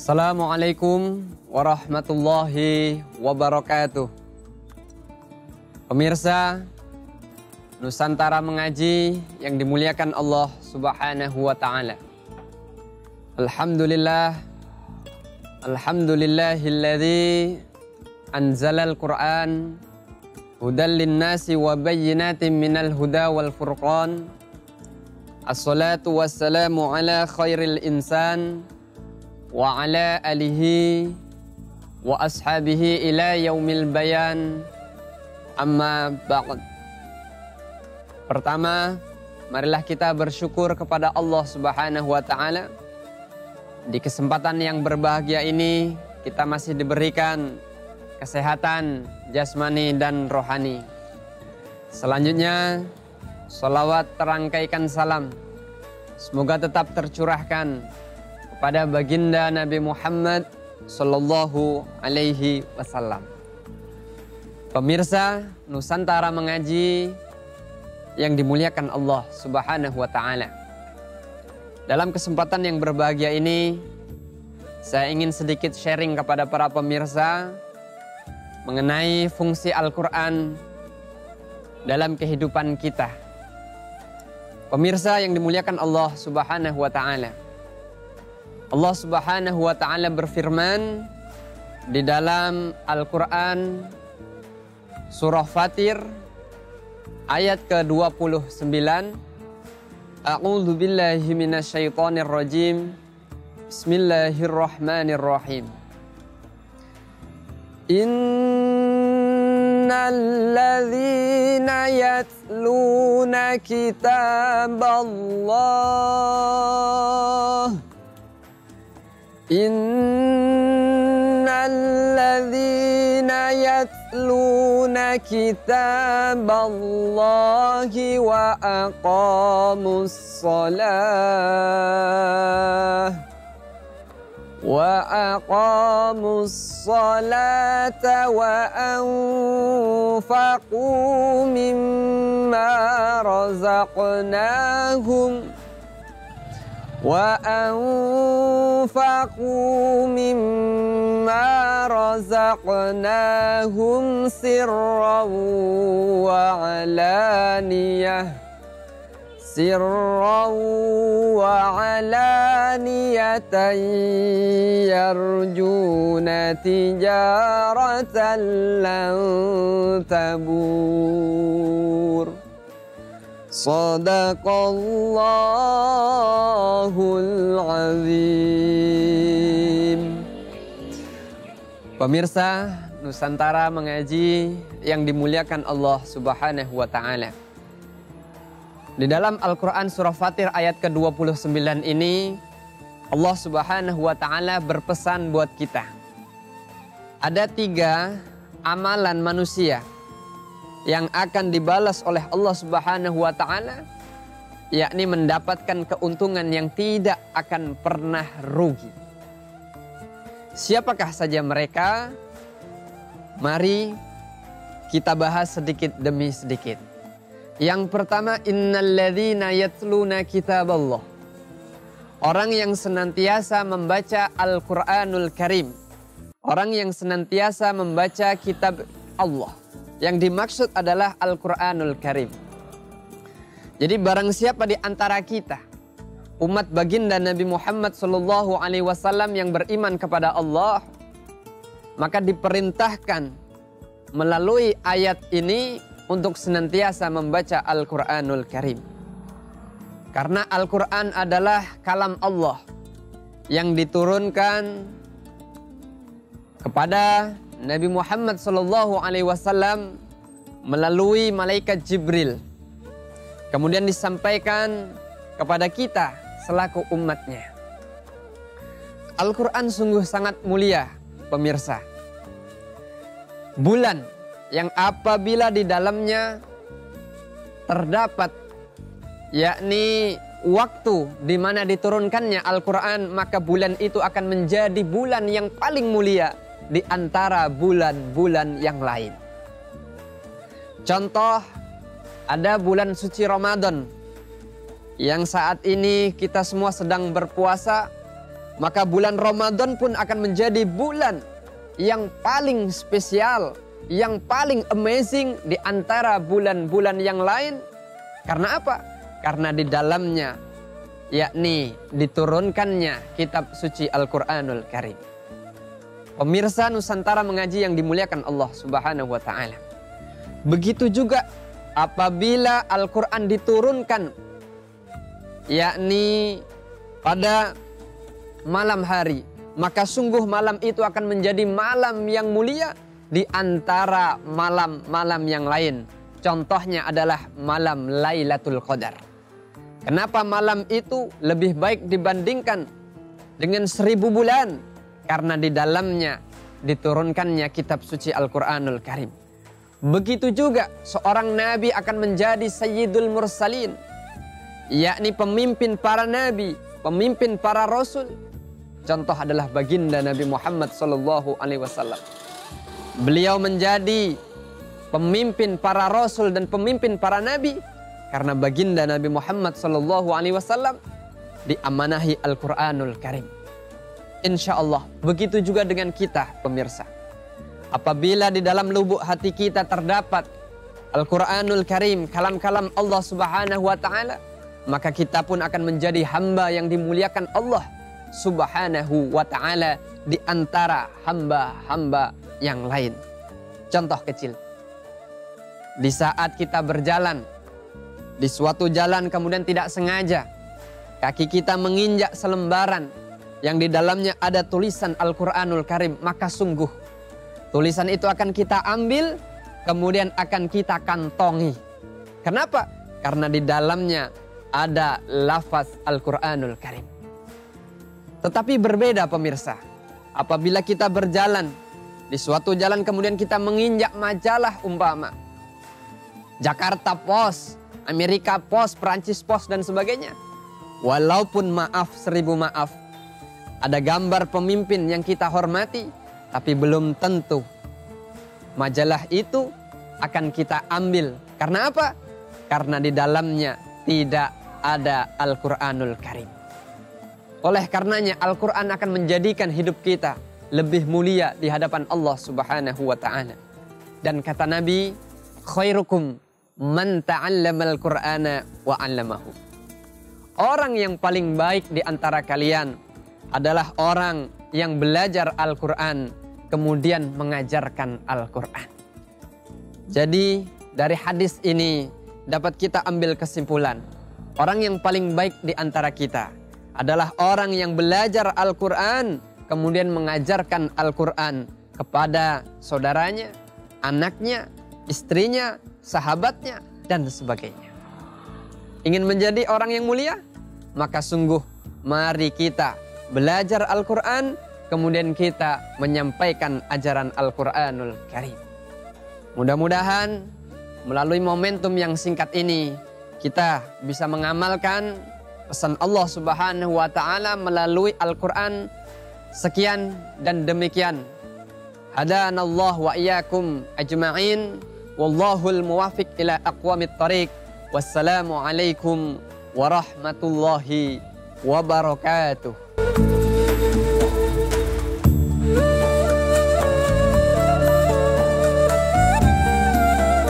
Assalamualaikum warahmatullahi wabarakatuh. Pemirsa Nusantara Mengaji yang dimuliakan Allah Subhanahu wa ta'ala. Alhamdulillahilladzi anzalal Qur'an hudan linnasi wa bayyinatin minal huda wal furqan. Assalatu wassalamu ala khairil insan wa ala alihi wa ashabihi ila yaumil bayan, amma ba'd. Pertama, marilah kita bersyukur kepada Allah Subhanahu wa ta'ala. Di kesempatan yang berbahagia ini kita masih diberikan kesehatan jasmani dan rohani. Selanjutnya, salawat terangkaikan salam semoga tetap tercurahkan pada baginda Nabi Muhammad Sallallahu Alaihi Wasallam. Pemirsa Nusantara Mengaji yang dimuliakan Allah Subhanahu wa ta'ala. Dalam kesempatan yang berbahagia ini, saya ingin sedikit sharing kepada para pemirsa mengenai fungsi Al-Quran dalam kehidupan kita. Pemirsa yang dimuliakan Allah Subhanahu wa ta'ala. Allah Subhanahu wa ta'ala berfirman di dalam Al-Quran surah Fatir ayat ke-29. A'udzu billahi minasyaitonir rajim. Bismillahirrahmanirrahim. Innal ladzina yatluna kitaballah Innal ladzina yatluna kitaballahi wa aqamus salata wa anfaqu mimma razaqnahum sirran wa alaniyatan yarjuna tijaratan lan tabur. Shadaqallahul azim. Pemirsa Nusantara Mengaji yang dimuliakan Allah Subhanahu wa ta'ala. Di dalam Al-Quran surah Fatir ayat ke-29 ini, Allah Subhanahu wa ta'ala berpesan buat kita. Ada 3 amalan manusia yang akan dibalas oleh Allah Subhanahu wa ta'ala, yakni mendapatkan keuntungan yang tidak akan pernah rugi. Siapakah saja mereka? Mari kita bahas sedikit demi sedikit. Yang pertama, innal ladzina yatluna kitaballah. Orang yang senantiasa membaca Al-Quranul Karim. Orang yang senantiasa membaca kitab Allah. Yang dimaksud adalah Al-Quranul Karim. Jadi barang siapa di antara kita, umat baginda Nabi Muhammad Sallallahu Alaihi Wasallam yang beriman kepada Allah, maka diperintahkan melalui ayat ini untuk senantiasa membaca Al-Quranul Karim. Karena Al-Quran adalah kalam Allah yang diturunkan kepada Nabi Muhammad Sallallahu Alaihi Wasallam melalui malaikat Jibril. Kemudian disampaikan kepada kita selaku umatnya. Al-Quran sungguh sangat mulia, pemirsa. Bulan yang apabila di dalamnya terdapat yakni waktu di mana diturunkannya Al-Quran, maka bulan itu akan menjadi bulan yang paling mulia di antara bulan-bulan yang lain. Contoh, ada bulan suci Ramadan yang saat ini kita semua sedang berpuasa, maka bulan Ramadan pun akan menjadi bulan yang paling spesial, yang paling amazing di antara bulan-bulan yang lain. Karena apa? Karena di dalamnya, yakni diturunkannya kitab suci Al-Quranul Karim. Pemirsa Nusantara Mengaji yang dimuliakan Allah Subhanahu wa Ta'ala. Begitu juga apabila Al-Quran diturunkan, yakni pada malam hari, maka sungguh malam itu akan menjadi malam yang mulia di antara malam-malam yang lain. Contohnya adalah malam Lailatul Qadar. Kenapa malam itu lebih baik dibandingkan dengan 1000 bulan? Karena di dalamnya diturunkannya kitab suci Al-Quranul Karim. Begitu juga seorang nabi akan menjadi Sayyidul Mursalin, yakni pemimpin para nabi, pemimpin para rasul. Contoh adalah baginda Nabi Muhammad SAW. Beliau menjadi pemimpin para rasul dan pemimpin para nabi karena baginda Nabi Muhammad SAW diamanahi Al-Quranul Karim. Insya Allah begitu juga dengan kita pemirsa. Apabila di dalam lubuk hati kita terdapat Al-Quranul Karim, kalam-kalam Allah Subhanahu wa Ta'ala, maka kita pun akan menjadi hamba yang dimuliakan Allah Subhanahu wa Ta'ala di antara hamba-hamba yang lain. Contoh kecil, di saat kita berjalan di suatu jalan, kemudian tidak sengaja kaki kita menginjak selembaran yang di dalamnya ada tulisan Al-Quranul Karim, maka sungguh tulisan itu akan kita ambil, kemudian akan kita kantongi. Kenapa? Karena di dalamnya ada lafaz Al-Quranul Karim. Tetapi berbeda pemirsa, apabila kita berjalan di suatu jalan, kemudian kita menginjak majalah umpama Jakarta Post, Amerika Post, Perancis Post dan sebagainya. Walaupun maaf, 1000 maaf, ada gambar pemimpin yang kita hormati, tapi belum tentu majalah itu akan kita ambil. Karena apa? Karena di dalamnya tidak ada Al-Quranul Karim. Oleh karenanya Al-Quran akan menjadikan hidup kita lebih mulia di hadapan Allah Subhanahu wa Ta'ala. Dan kata Nabi, khairukum man ta'allamal Qur'ana wa 'allamahu. Orang yang paling baik di antara kalian adalah orang yang belajar Al-Quran kemudian mengajarkan Al-Quran. Jadi dari hadis ini dapat kita ambil kesimpulan, orang yang paling baik di antara kita adalah orang yang belajar Al-Quran kemudian mengajarkan Al-Quran kepada saudaranya, anaknya, istrinya, sahabatnya, dan sebagainya. Ingin menjadi orang yang mulia? Maka sungguh mari kita belajar Al-Quran, kemudian kita menyampaikan ajaran Al-Quranul Karim. Mudah-mudahan melalui momentum yang singkat ini, kita bisa mengamalkan pesan Allah Subhanahu wa Ta'ala melalui Al-Quran. Sekian dan demikian. Hadanallah wa iyyakum ajma'in. Wallahul muwafiq ila aqwamit thariq. Wassalamualaikum warahmatullahi wabarakatuh.